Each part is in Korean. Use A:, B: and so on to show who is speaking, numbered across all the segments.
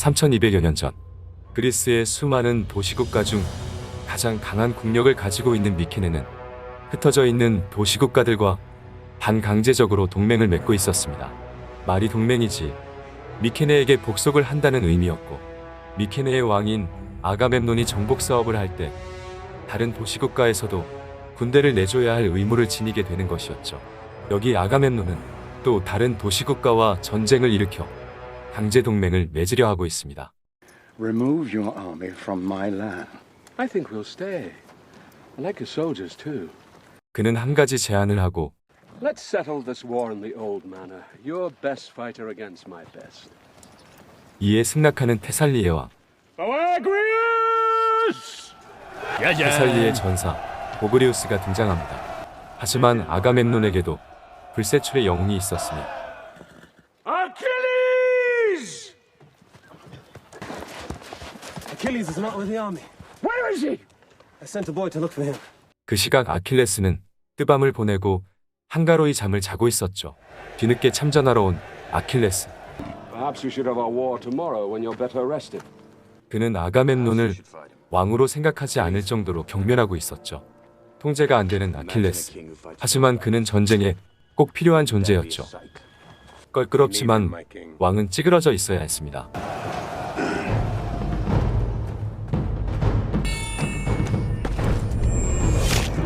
A: 3200여 년 전, 그리스의 수많은 도시국가 중 가장 강한 국력을 가지고 있는 미케네는 흩어져 있는 도시국가들과 반강제적으로 동맹을 맺고 있었습니다. 말이 동맹이지 미케네에게 복속을 한다는 의미였고, 미케네의 왕인 아가멤논이 정복 사업을 할 때 다른 도시국가에서도 군대를 내줘야 할 의무를 지니게 되는 것이었죠. 여기 아가멤논은 또 다른 도시국가와 전쟁을 일으켜 강제 동맹을 맺으려 하고 있습니다.
B: Remove your army from my land.
C: I think we'll stay. I like your soldiers too.
A: 그는 한 가지 제안을 하고
C: Let's settle this war in the old manner. Your best fighter against my best.
A: 이에 승낙하는 테살리의 왕, 테살리의 전사 오그리우스가 등장합니다. 하지만 아가멤논에게도 불세출의 영웅이 있었으니
C: Achilles!
D: Achilles is not with the army.
C: Where is he?
D: I sent a boy to look for him.
A: 그 시각 아킬레스는 뜨밤을 보내고 한가로이 잠을 자고 있었죠. 뒤늦게 참전하러 온 아킬레스.
C: Perhaps we should have our war tomorrow when you're better rested.
A: 그는 아가멤논을 왕으로 생각하지 않을 정도로 경멸하고 있었죠. 통제가 안 되는 아킬레스. 하지만 그는 전쟁에 꼭 필요한 존재였죠. 껄끄럽지만 왕은 찌그러져 있어야 했습니다.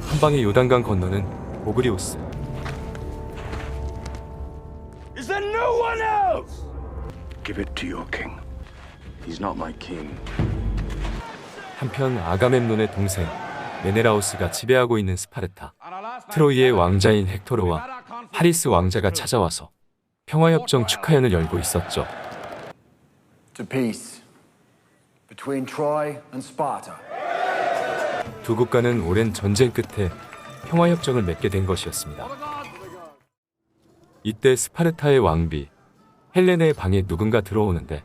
A: 한 방에 요단강 건너는 오그리우스.
C: Is there no one else?
B: Give it to your king.
E: He's not my king.
A: 한편 아가멤논의 동생 메네라우스가 지배하고 있는 스파르타, 트로이의 왕자인 헥토르와 파리스 왕자가 찾아와서 평화협정 축하연을 열고 있었죠.
E: To peace between Troy and Sparta.
A: 두 국가는 오랜 전쟁 끝에 평화협정을 맺게 된 것이었습니다. 이때 스파르타의 왕비 헬레네의 방에 누군가 들어오는데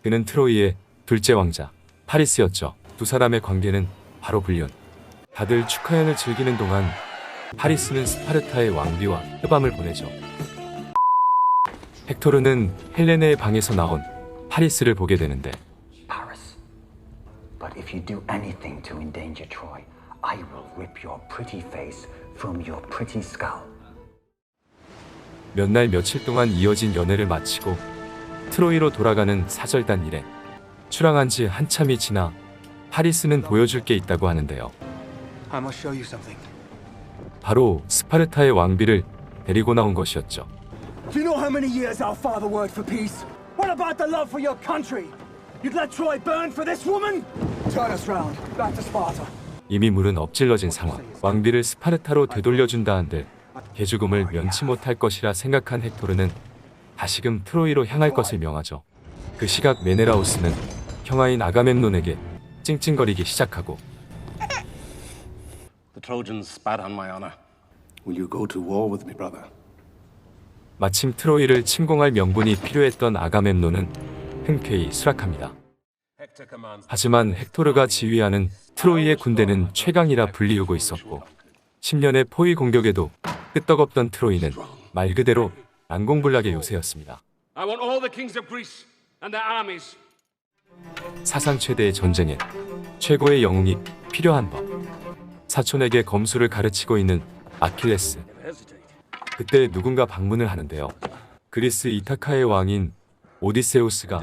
A: 그는 트로이의 둘째 왕자 파리스였죠. 두 사람의 관계는 바로 불륜. 다들 축하연을 즐기는 동안 파리스는 스파르타의 왕비와 뜨밤을 보내죠. 헥토르는 헬레네의 방에서 나온 파리스를 보게 되는데
F: Paris. But if you do anything to endanger Troy, I will rip your pretty face from your pretty skull.
A: 몇 날 며칠 동안 이어진 연애를 마치고 트로이로 돌아가는 사절단 일행. 출항한 지 한참이 지나 파리스는 보여줄 게 있다고 하는데요.
D: I must show you something.
A: 바로 스파르타의 왕비를 데리고 나온 것이었죠.
D: Do you know how many years our father worked for peace? What about the love for your country? You'd let Troy burn for this woman? Turn us round, back to Sparta.
A: 이미 물은 엎질러진 상황. 왕비를 스파르타로 되돌려준다 한들 개죽음을 면치 못할 것이라 생각한 헥토르는 다시금 트로이로 향할 것을 명하죠. 그 시각 메네라우스는 형아인 아가멤논에게 찡찡거리기 시작하고
E: The Trojans spat on my honor.
B: Will you go to war with me, brother?
A: 마침 트로이를 침공할 명분이 필요했던 아가멤논은 흔쾌히 수락합니다. 하지만 헥토르가 지휘하는 트로이의 군대는 최강이라 불리우고 있었고 10년의 포위 공격에도 끄떡없던 트로이는 말 그대로 난공불락의 요새였습니다.
C: I want all the kings of Greece and their armies.
A: 사상 최대의 전쟁에 최고의 영웅이 필요한 법. 사촌에게 검술을 가르치고 있는 아킬레스. 그때 누군가 방문을 하는데요. 그리스 이타카의 왕인 오디세우스가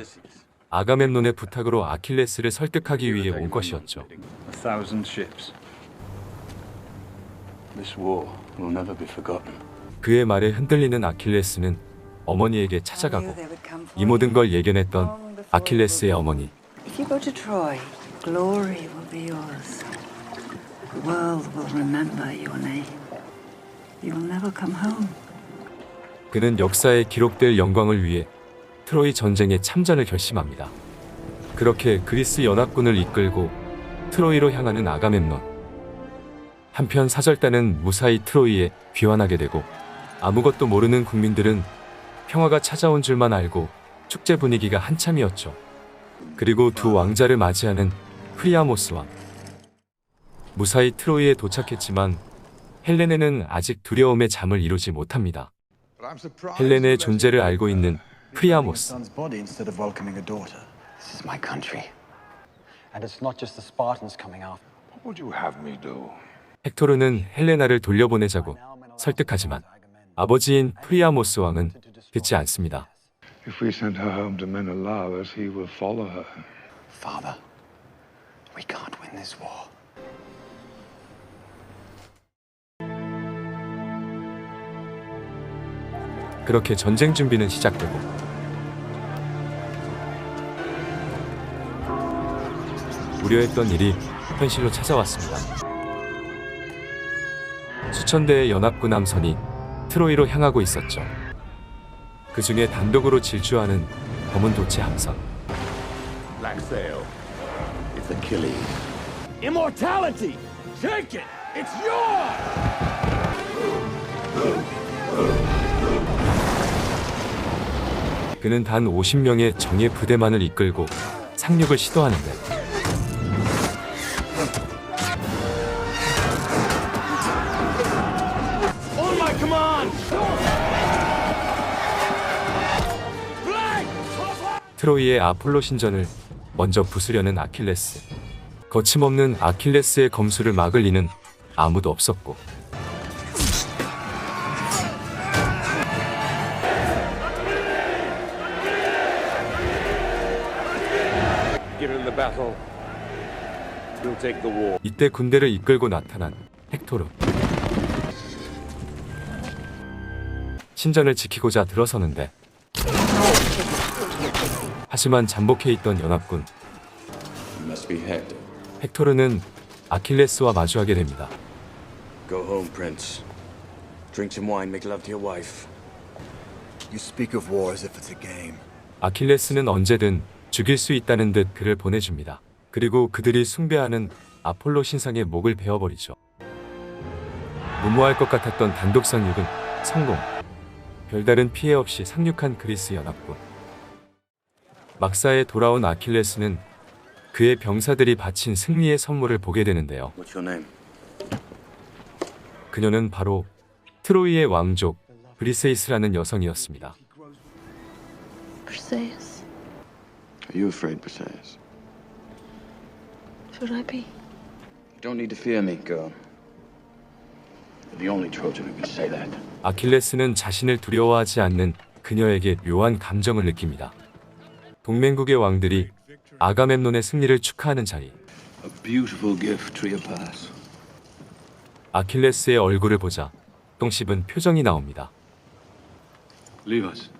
A: 아가멤논의 부탁으로 아킬레스를 설득하기 위해 온 것이었죠.
B: 1,000 ships. This war will never be forgotten.
A: 그의 말에 흔들리는 아킬레스는 어머니에게 찾아가고 이 모든 걸 예견했던 아킬레스의 어머니.
G: If you go to Troy, glory will be yours. The world will remember your name. You will never come home.
A: 그는 역사에 기록될 영광을 위해 트로이 전쟁에 참전을 결심합니다. 그렇게 그리스 연합군을 이끌고 트로이로 향하는 아가멤논. 한편 사절단은 무사히 트로이에 귀환하게 되고 아무것도 모르는 국민들은 평화가 찾아온 줄만 알고 축제 분위기가 한참이었죠. 그리고 두 왕자를 맞이하는 프리아모스 왕. 무사히 트로이에 도착했지만 헬레네는 아직 두려움에 잠을 이루지 못합니다. 헬레네의 존재를 알고 있는 프리아모스.
F: Son's body instead of welcoming a daughter. This is my country. And it's not just the Spartans coming after.
B: What would you have me do?
A: 헥토르는 헬레나를 돌려보내자고 설득하지만 아버지인 프리아모스 왕은 듣지 않습니다.
B: If we send her home to Menelaus, he will follow her.
F: Father, we can't win this war.
A: 그렇게 전쟁 준비는 시작되고 우려했던 일이 현실로 찾아왔습니다. 수천 대의 연합군 함선이 트로이로 향하고 있었죠. 그 중에 단독으로 질주하는 검은 도체 함선.
B: Black sail. It's Achilles.
D: Immortality! Take it! It's yours!
A: 그는 단 50명의 정예 부대만을 이끌고 상륙을 시도하는데
D: On my command!
A: 트로이의 아폴로 신전을 먼저 부수려는 아킬레스. 거침없는 아킬레스의 검수를 막을 리는 아무도 없었고
C: Given the battle, we'll take the war.
A: 이때 군대를 이끌고 나타난 헥토르. 신전을 지키고자 들어서는데 하지만 잠복해 있던 연합군.
E: You must be Hector.
A: 헥토르는 아킬레스와 마주하게 됩니다.
E: Go home, Prince. Drink some wine, make love to your wife.
F: You speak of war as if it's a game.
A: 아킬레스는 언제든 죽일 수 있다는 듯 그를 보내줍니다. 그리고 그들이 숭배하는 아폴로 신상의 목을 베어버리죠. 무모할 것 같았던 단독 상륙은 성공. 별다른 피해 없이 상륙한 그리스 연합군. 막사에 돌아온 아킬레스는 그의 병사들이 바친 승리의 선물을 보게 되는데요.
E: What's your name?
A: 그녀는 바로 트로이의 왕족 브리세이스라는 여성이었습니다.
H: Briseis,
E: Are you afraid, Briseis?
H: should I be?
E: You don't need to fear me, girl. You're the only Trojan who can say that.
A: 아킬레스는 자신을 두려워하지 않는 그녀에게 묘한 감정을 느낍니다. 동맹국의 왕들이 아가멤논의 승리를 축하하는 자리.
B: A beautiful gift, Triopas.
A: 아킬레스의 얼굴을 보자 똥 씹은 표정이 나옵니다.
B: Leave us.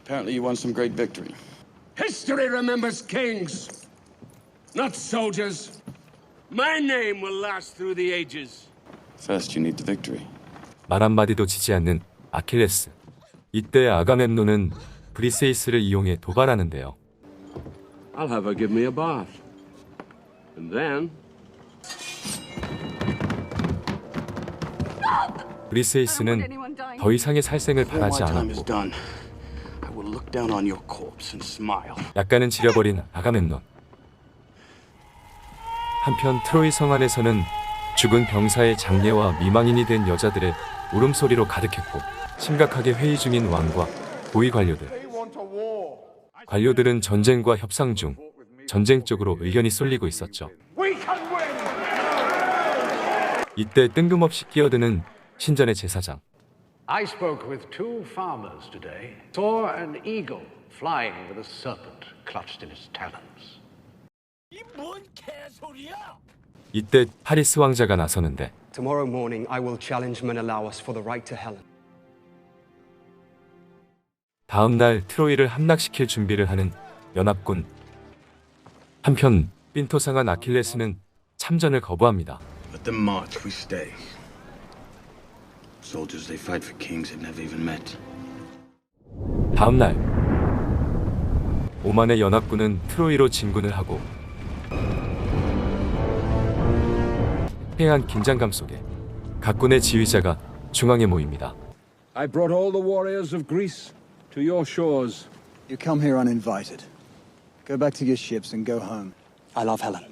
E: Apparently you won some great victory.
C: History remembers kings, not soldiers. My name will last through the ages.
E: First you need the victory.
A: 말 한마디도 지지 않는 아킬레스. 이때 아가멤논은 브리세이스를 이용해 도발하는데요.
C: I'll have her give me a bath. And then
A: 브리세이스는 더 이상의 살생을
E: Before
A: 바라지
E: my time is
A: 않았고
E: done, I will look down on your corpse and smile.
A: 약간은 지려버린 아가멤논. 한편 트로이 성 안에서는 죽은 병사의 장례와 미망인이 된 여자들의 울음소리로 가득했고 심각하게 회의 중인 왕과 고위 관료들. 관료들은 전쟁과 협상 중 전쟁 쪽으로 의견이 쏠리고 있었죠. 이때 뜬금없이 끼어드는 신전의 제사장.
I: I spoke with two farmers today. Saw an eagle flying with a serpent clutched in its talons.
A: 이때 파리스 왕자가 나서는데
J: Tomorrow morning I will challenge Menelaus for the right to Helen.
A: 다음 날 트로이를 함락시킬 준비를 하는 연합군. 한편 삔토상한 아킬레스는 참전을 거부합니다.
E: Let them march, we stay. Soldiers, they fight for kings they've never even met.
A: 다음 날 오만의 연합군은 트로이로 진군을 하고 팽한 긴장감 속에 각 군의 지휘자가 중앙에 모입니다.
C: I brought all the warriors of Greece to your shores.
F: You come here uninvited. Go back to your ships and go home.
J: I love Helen.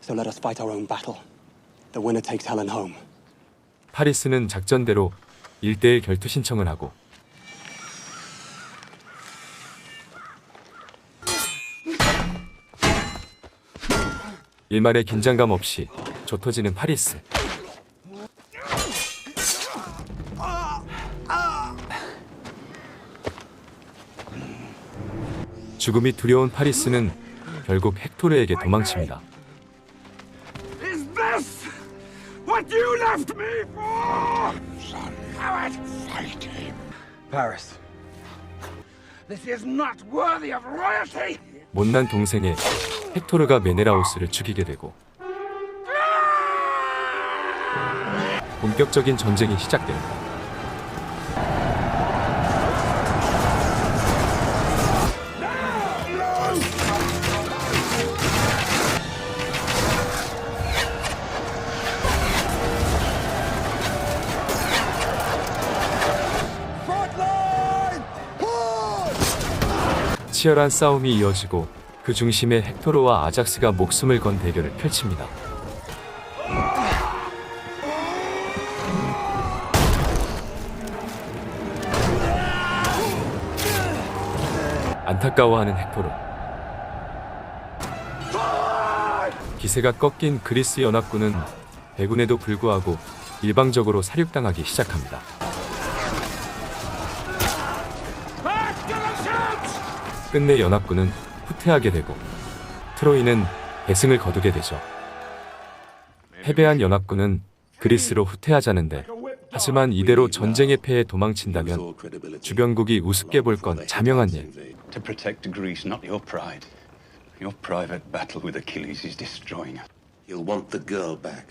J: So let us fight our own battle. The winner takes Helen home.
A: 파리스는 작전대로 1대1 결투 신청을 하고 일말의 긴장감 없이 좁혀지는 파리스. 죽음이 두려운 파리스는 결국 헥토르에게 도망칩니다.
C: Is this what you left me for? Son, coward, fight him.
J: Paris.
C: This is not worthy of royalty.
A: 못난 동생의 헥토르가 메네라우스를 죽이게 되고 본격적인 전쟁이 시작됩니다. 치열한 싸움이 이어지고 그 중심에 헥토르와 아작스가 목숨을 건 대결을 펼칩니다. 안타까워하는 헥토르. 기세가 꺾인 그리스 연합군은 배군에도 불구하고 일방적으로 사륙당하기 시작합니다. 끝내 연합군은 후퇴하게 되고 트로이는 대승을 거두게 되죠. 패배한 연합군은 그리스로 후퇴하자는데 하지만 이대로 전쟁의 패에 도망친다면 주변국이 우습게 볼 건 자명한 일.
E: To protect Greece, not your pride. Your private battle with Achilles is destroying us.
H: You'll want the girl back.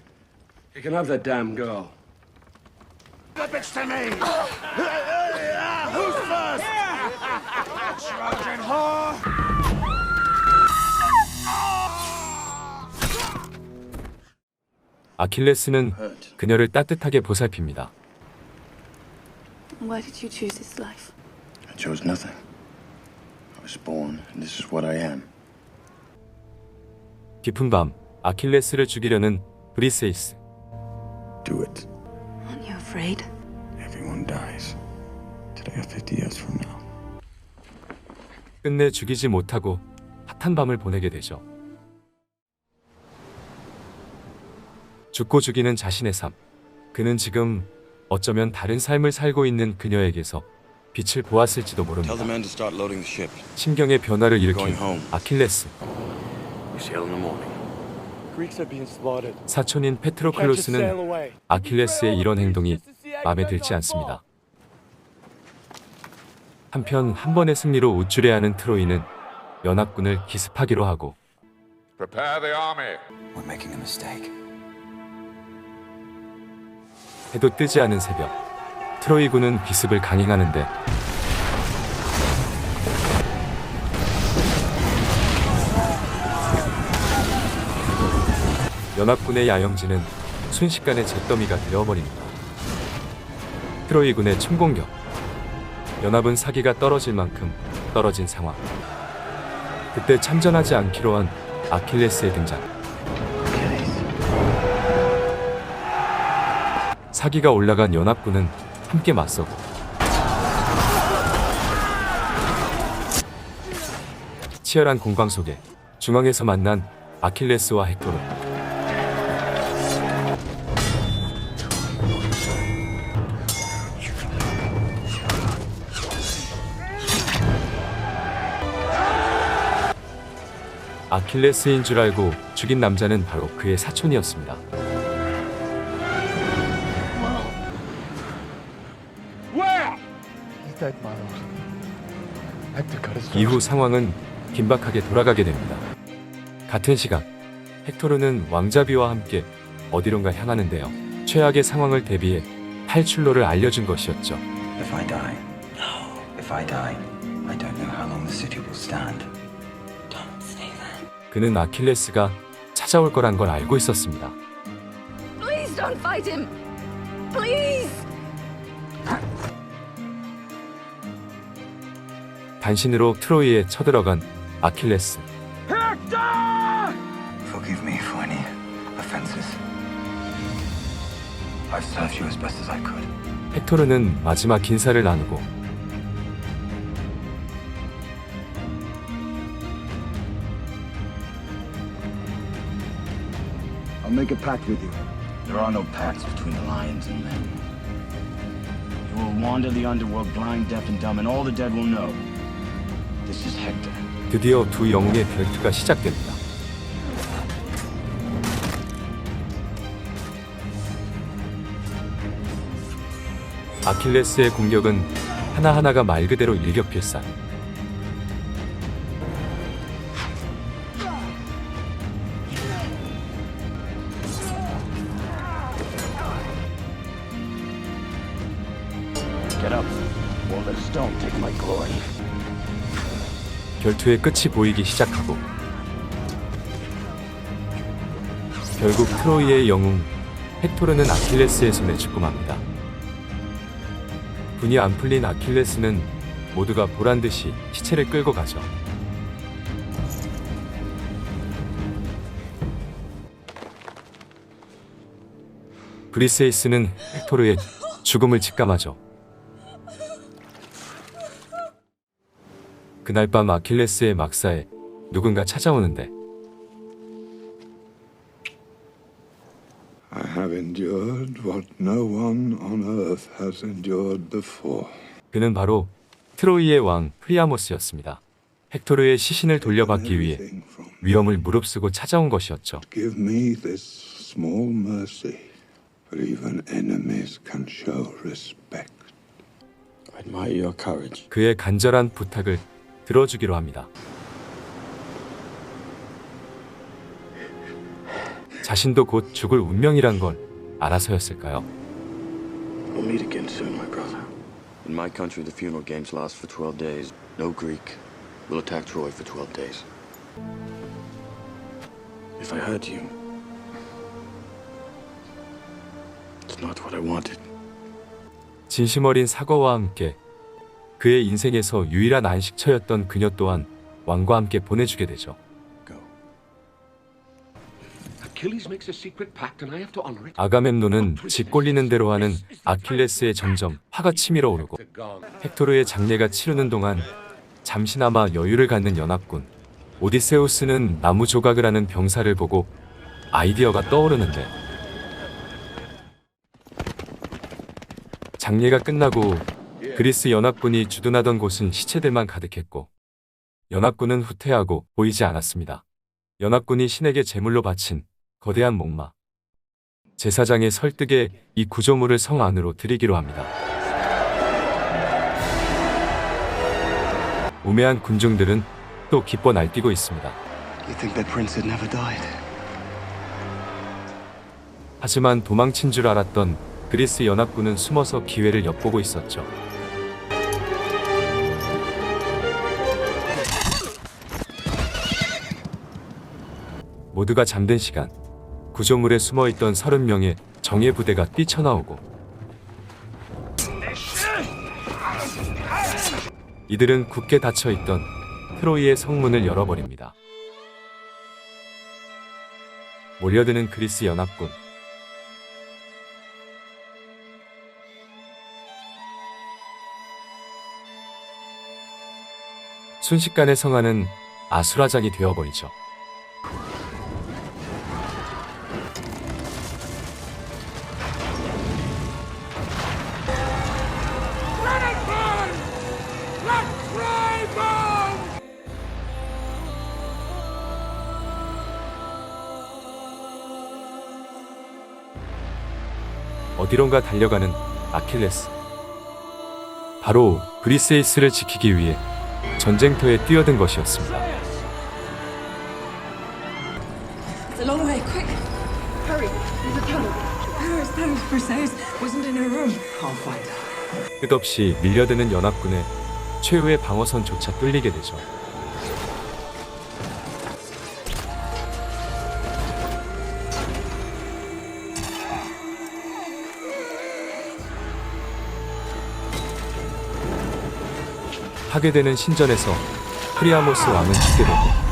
C: You can have that damn girl. The bitch to me! Who's first? Trojan whore!
A: 아킬레스는 그녀를 따뜻하게 보살핍니다.
K: Why did you choose this life?
H: I chose nothing. I was born, and this is what I am.
A: 깊은 밤 아킬레스를 죽이려는 브리세이스.
H: Do it.
K: Aren't you afraid?
H: Everyone dies. Today or 50 years from now.
A: 끝내 죽이지 못하고 핫한 밤을 보내게 되죠. 죽고 죽이는 자신의 삶. 그는 지금 어쩌면 다른 삶을 살고 있는 그녀에게서 빛을 보았을지도 모릅니다.
H: Tell the men to start loading the ship.
A: 심경의 변화를 일으킨 아킬레스.
H: We sail in the morning.
A: 사촌인 페트로클로스는 아킬레스의 이런 행동이 마음에 들지 않습니다. 한편 한 번의 승리로 우쭐해하는 트로이는 연합군을 기습하기로 하고
L: Prepare the army.
F: We're making a mistake.
A: 해도 뜨지 않은 새벽, 트로이 군은 기습을 강행하는데 연합군의 야영지는 순식간에 잿더미가 되어버립니다. 트로이 군의 총공격. 연합은 사기가 떨어질 만큼 떨어진 상황. 그때 참전하지 않기로 한 아킬레스의 등장. 사기가 올라간 연합군은 함께 맞서고 치열한 공방 속에 중앙에서 만난 아킬레스와 헥토르. 아킬레스인 줄 알고 죽인 남자는 바로 그의 사촌이었습니다. 이후 상황은 긴박하게 돌아가게 됩니다. 같은 시각, 헥토르는 왕자비와 함께 어디론가 향하는데요. 최악의 상황을 대비해 탈출로를 알려준 것이었죠.
F: If I die, I don't know how long the city will stand.
K: Don't say that.
A: 그는 아킬레스가 찾아올 거란 걸 알고 있었습니다.
K: Please don't fight him. Please.
A: 단신으로 트로이에 쳐들어간 아킬레스.
F: Forgive me for any offenses. I've served you as best as I could.
A: 헥토르는 마지막 인사를 나누고
F: I'll make a pact with you.
E: There are no pacts between the lions and men. You will wander the underworld blind, deaf, and dumb, and all the dead will know. This is Hector.
A: 드디어 두 영웅의 결투가 시작됩니다. 아킬레스의 공격은 하나하나가 말 그대로 일격필살.
E: Get up. Won't let a stone take my glory.
A: 결투의 끝이 보이기 시작하고 결국 트로이의 영웅 헥토르는 아킬레스의 손에 죽고 맙니다. 분이 안 풀린 아킬레스는 모두가 보란듯이 시체를 끌고 가죠. 브리세이스는 헥토르의 죽음을 직감하죠. 그날 밤 아킬레스의 막사에 누군가 찾아오는데
B: I have endured what no one on earth has endured before.
A: 그는 바로 트로이의 왕 프리아모스였습니다. 헥토르의 시신을 돌려받기 위해 위험을 무릅쓰고 찾아온 것이었죠.
B: Give me this small mercy, for even enemies can show respect.
E: I admire your courage.
A: 그의 간절한 부탁을 들어주기로 합니다. 자신도 곧 죽을 운명이란 걸 알아서였을까요?
E: We'll meet again soon, my brother. In my country, the funeral games last for 12 days. No Greek will attack Troy for 12 days. If I hurt you, it's not what I wanted.
A: 진심 어린 사과와 함께 그의 인생에서 유일한 안식처였던 그녀 또한 왕과 함께 보내주게 되죠.
C: Achilles makes a secret pact and I have to honor it.
A: 아가멤논은 지 꼴리는 대로 하는 아킬레스에 점점 화가 치밀어 오르고 헥토르의 장례가 치르는 동안 잠시나마 여유를 갖는 연합군 오디세우스는 나무 조각을 하는 병사를 보고 아이디어가 떠오르는데 장례가 끝나고 그리스 연합군이 주둔하던 곳은 시체들만 가득했고 연합군은 후퇴하고 보이지 않았습니다. 연합군이 신에게 제물로 바친 거대한 목마. 제사장의 설득에 이 구조물을 성 안으로 들이기로 합니다. 우매한 군중들은 또 기뻐 날뛰고 있습니다.
F: You think that prince had never died?
A: 하지만 도망친 줄 알았던 그리스 연합군은 숨어서 기회를 엿보고 있었죠. 모두가 잠든 시간, 구조물에 숨어있던 30명의 정예 부대가 뛰쳐나오고 이들은 굳게 닫혀있던 트로이의 성문을 열어버립니다. 몰려드는 그리스 연합군. 순식간에 성안은 아수라장이 되어버리죠. 어디론가 달려가는 아킬레스. 바로 브리세이스를 지키기 위해 전쟁터에 뛰어든 것이었습니다.
K: It's a long way, quick! Hurry, there's a tunnel. Where is Briseis? Wasn't in her room. I'll find her.
A: 끝없이 밀려드는 연합군의 최후의 방어선조차 뚫리게 되죠. 파괴되는 신전에서 프리아모스 왕은 죽게 되고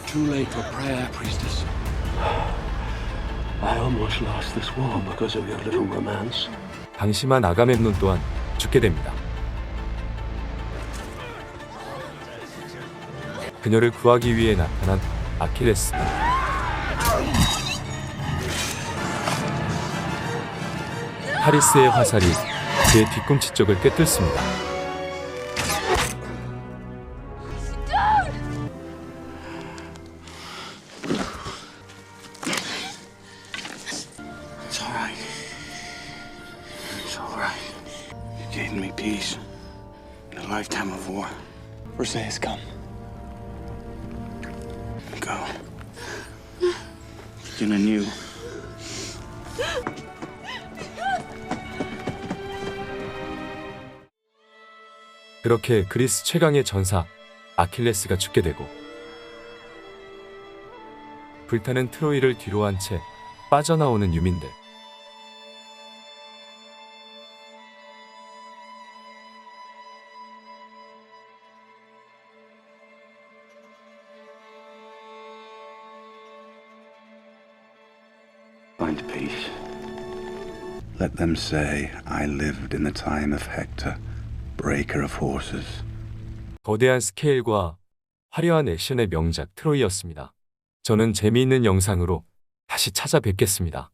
C: Too late for prayer, priestess. I almost lost this war because of your little romance.
A: 방심한 아가멤논 또한 죽게 됩니다. 그녀를 구하기 위해 나타난 아킬레스. 파리스의 화살이 그의 뒤꿈치 쪽을 꿰뚫습니다.
H: It's all right. It's all right. You gave me peace in a lifetime of war.
J: First day has come.
H: Go. Begin anew.
A: 그렇게 그리스 최강의 전사 아킬레스가 죽게 되고 불타는 트로이를 뒤로 한 채 빠져나오는 유민들.
B: Find peace. Let them say I lived in the time of Hector, breaker of horses.
A: 거대한 스케일과 화려한 액션의 명작 트로이였습니다. 저는 재미있는 영상으로 다시 찾아뵙겠습니다.